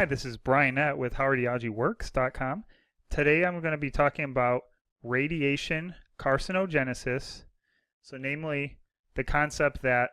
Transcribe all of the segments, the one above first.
this is Brianette with HowRadiologyWorks.com. Today I'm going to be talking about radiation carcinogenesis. So namely, the concept that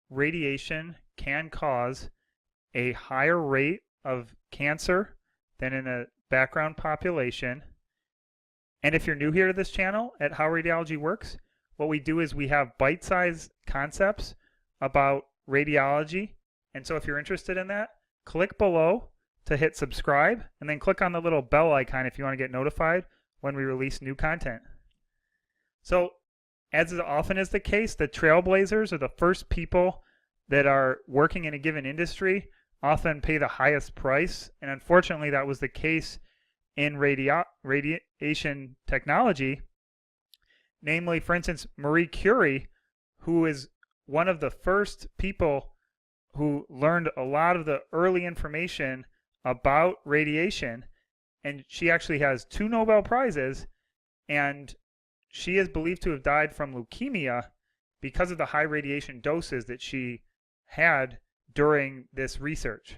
radiation can cause a higher rate of cancer than in a background population. And if you're new here to this channel at How Radiology Works, what we do is we have bite-sized concepts about radiology. And so if you're interested in that, click below to hit subscribe, and then click on the little bell icon if you want to get notified when we release new content. So, as is often is the case, the trailblazers, or the first people that are working in a given industry, often pay the highest price. And unfortunately, that was the case in radiation technology. Namely, for instance, Marie Curie, who is one of the first people who learned a lot of the early information about radiation, and she actually has 2 Nobel Prizes, and she is believed to have died from leukemia because of the high radiation doses that she had during this research.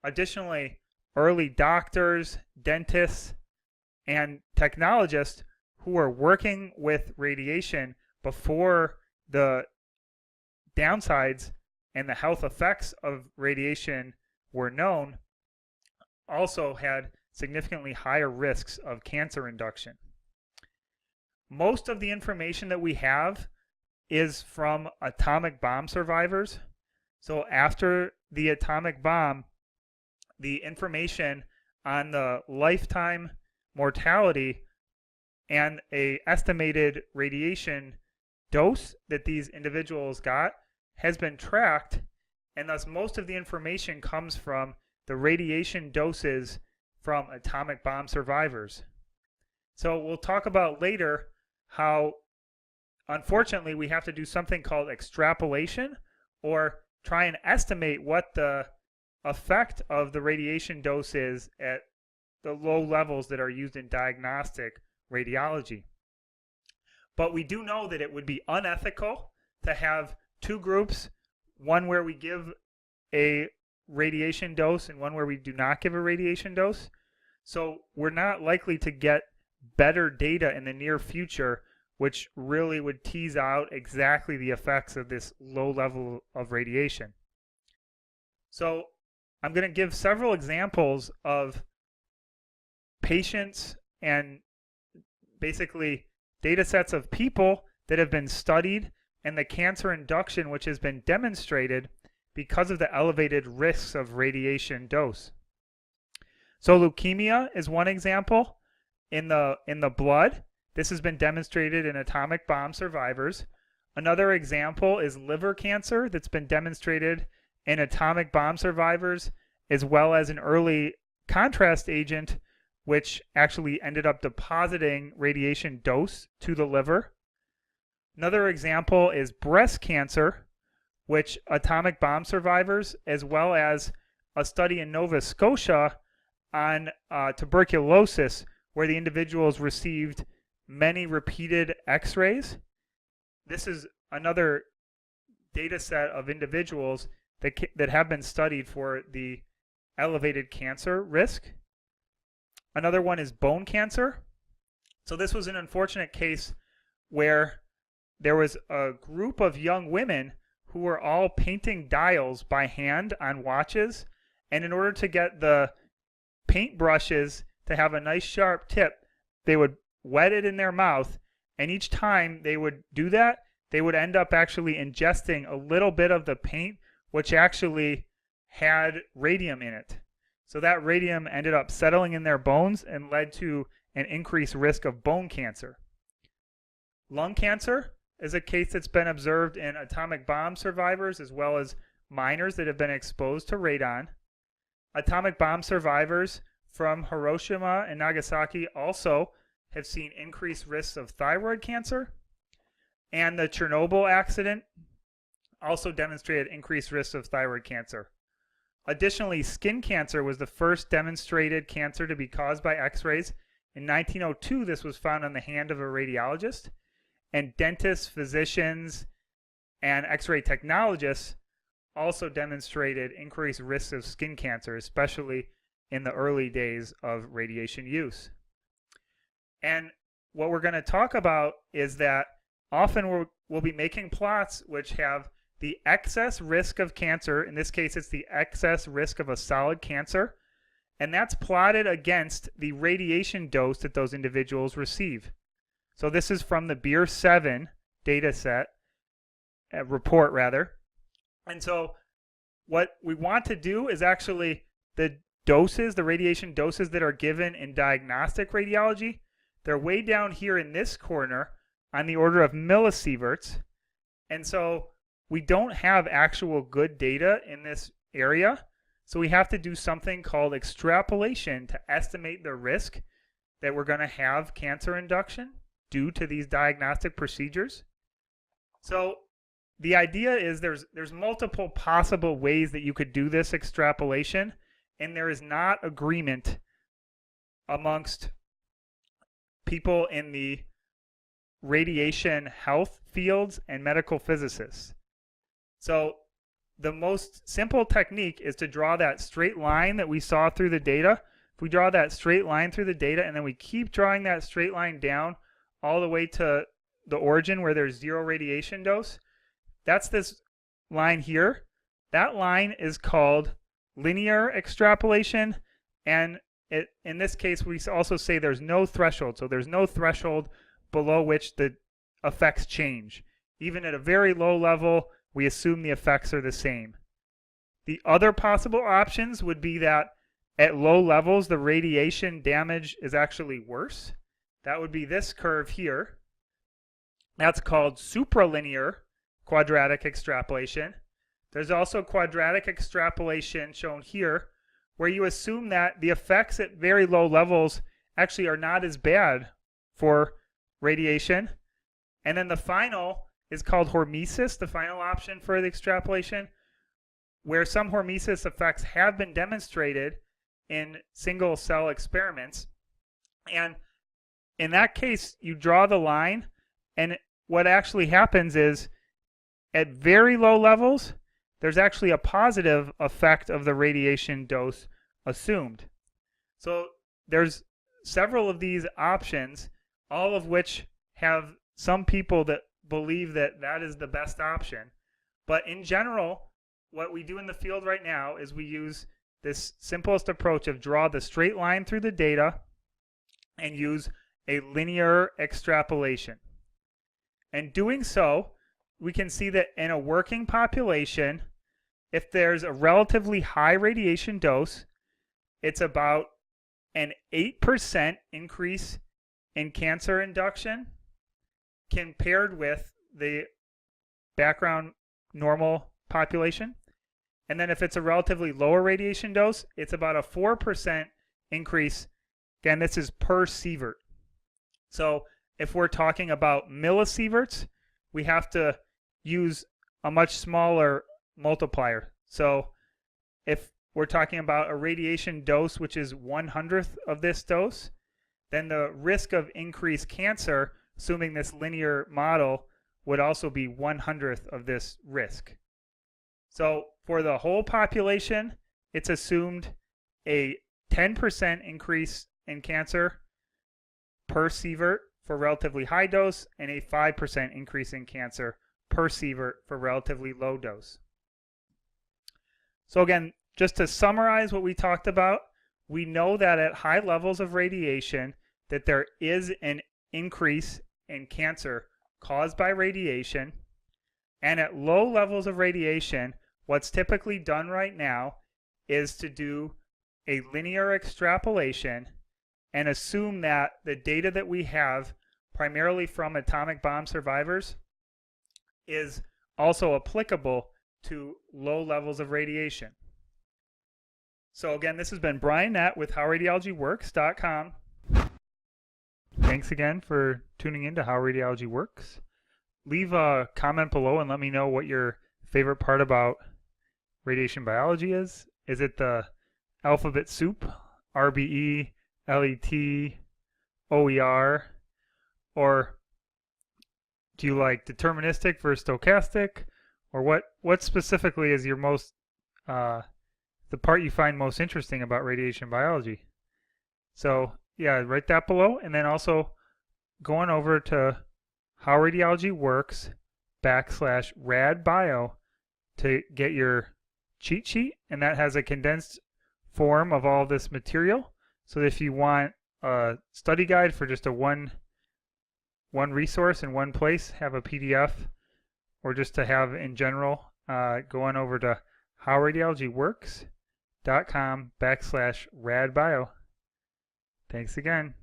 Additionally, early doctors, dentists, and technologists who were working with radiation before the downsides and the health effects of radiation were known also had significantly higher risks of cancer induction. Most of the information that we have is from atomic bomb survivors. So after the atomic bomb, the information on the lifetime mortality and an estimated radiation dose that these individuals got has been tracked, and thus most of the information comes from the radiation doses from atomic bomb survivors. So we'll talk about later how, unfortunately, we have to do something called extrapolation, or try and estimate what the effect of the radiation dose is at the low levels that are used in diagnostic radiology. But we do know that it would be unethical to have 2 groups, one where we give a radiation dose and one where we do not give a radiation dose. So we're not likely to get better data in the near future, which really would tease out exactly the effects of this low level of radiation. So I'm going to give several examples of patients and basically data sets of people that have been studied and the cancer induction which has been demonstrated because of the elevated risks of radiation dose. So leukemia is one example in the blood. This has been demonstrated in atomic bomb survivors. Another example is liver cancer that's been demonstrated in atomic bomb survivors, as well as an early contrast agent which actually ended up depositing radiation dose to the liver. Another example is breast cancer, which atomic bomb survivors, as well as a study in Nova Scotia on tuberculosis, where the individuals received many repeated x-rays. This is another data set of individuals that have been studied for the elevated cancer risk. Another one is bone cancer. So this was an unfortunate case where there was a group of young women who were all painting dials by hand on watches, and in order to get the paint brushes to have a nice sharp tip, they would wet it in their mouth, and each time they would do that, they would end up actually ingesting a little bit of the paint, which actually had radium in it. So that radium ended up settling in their bones and led to an increased risk of bone cancer. Lung cancer is a case that's been observed in atomic bomb survivors as well as miners that have been exposed to radon. Atomic bomb survivors from Hiroshima and Nagasaki also have seen increased risks of thyroid cancer. And the Chernobyl accident also demonstrated increased risks of thyroid cancer. Additionally, skin cancer was the first demonstrated cancer to be caused by x-rays. In 1902, this was found on the hand of a radiologist. And dentists, physicians, and x-ray technologists also demonstrated increased risks of skin cancer, especially in the early days of radiation use. And what we're going to talk about is that often we'll be making plots which have the excess risk of cancer. In this case, it's the excess risk of a solid cancer. And that's plotted against the radiation dose that those individuals receive. So this is from the Beer 7 data set, report rather. And so what we want to do is actually the doses, the radiation doses that are given in diagnostic radiology, they're way down here in this corner on the order of millisieverts. And so we don't have actual good data in this area. So we have to do something called extrapolation to estimate the risk that we're going to have cancer induction due to these diagnostic procedures. So the idea is there's multiple possible ways that you could do this extrapolation, and there is not agreement amongst people in the radiation health fields and medical physicists. So the most simple technique is to draw that straight line that we saw through the data. If we draw that straight line through the data and then we keep drawing that straight line down all the way to the origin where there's 0 radiation dose, that's this line here. That line is called linear extrapolation, and in this case we also say there's no threshold. So there's no threshold below which the effects change. Even at a very low level, we assume the effects are the same. The other possible options would be that at low levels the radiation damage is actually worse. That would be this curve here. That's called supralinear quadratic extrapolation. There's also quadratic extrapolation shown here, where you assume that the effects at very low levels actually are not as bad for radiation. And then the final is called hormesis, the final option for the extrapolation, where some hormesis effects have been demonstrated in single cell experiments. And in that case, you draw the line, and what actually happens is at very low levels, there's actually a positive effect of the radiation dose assumed. So there's several of these options, all of which have some people that believe that that is the best option. But in general, what we do in the field right now is we use this simplest approach of draw the straight line through the data and use a linear extrapolation. And doing so, we can see that in a working population, if there's a relatively high radiation dose, it's about an 8% increase in cancer induction compared with the background normal population. And then if it's a relatively lower radiation dose, it's about a 4% increase. Again, this is per sievert. So if we're talking about millisieverts, we have to use a much smaller multiplier. So if we're talking about a radiation dose which is 1/100th of this dose, then the risk of increased cancer, assuming this linear model, would also be 1/100th of this risk. So for the whole population, it's assumed a 10% increase in cancer per sievert for relatively high dose and a 5% increase in cancer per sievert for relatively low dose. So again, just to summarize what we talked about, we know that at high levels of radiation that there is an increase in cancer caused by radiation, and at low levels of radiation, what's typically done right now is to do a linear extrapolation and assume that the data that we have, primarily from atomic bomb survivors, is also applicable to low levels of radiation. So again, this has been Brian Nett with HowRadiologyWorks.com. Thanks again for tuning in to How Radiology Works. Leave a comment below and let me know what your favorite part about radiation biology is. Is it the alphabet soup, RBE, LET, OER, or do you like deterministic versus stochastic, or what specifically is your most the part you find most interesting about radiation biology. So yeah, write that below, and then also going over to How Radiology Works /radbio to get your cheat sheet, and that has a condensed form of all this material. So if you want a study guide for just a one resource in one place, have a PDF, or just to have in general, go on over to howradiologyworks.com /radbio. Thanks again.